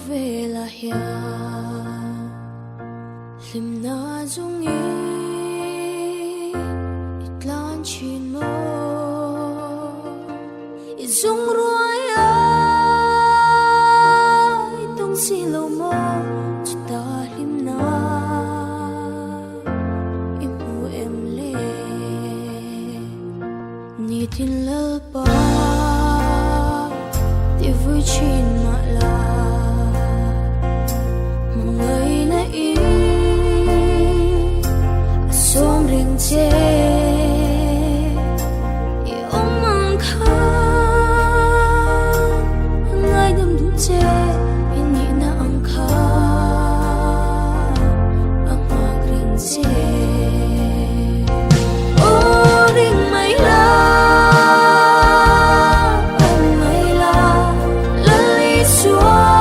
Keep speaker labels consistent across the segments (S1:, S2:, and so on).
S1: về là ya lim na dung yi itlan chin mo izung ruai ai tung si lo mo chuta lim na imu em le ni tin lal pa ti vui chin ma la ngày nay sông rình chê yêu mang khăn ngày đêm đủ chê in nhị na ang khăn ang mang rình chê ô rình mây la lali xua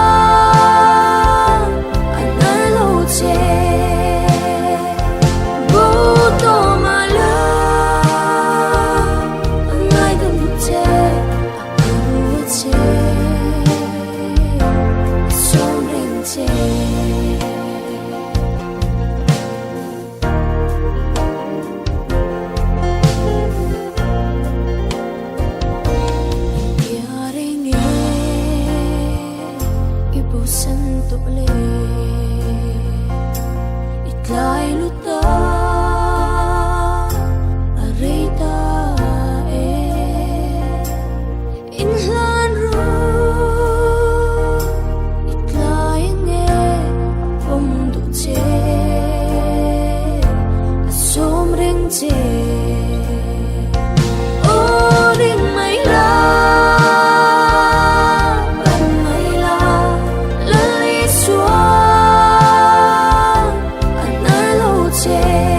S1: santo le itlay luta arita inhlan ru itlay nge pomdu che asom reng che o ring mai la yeah.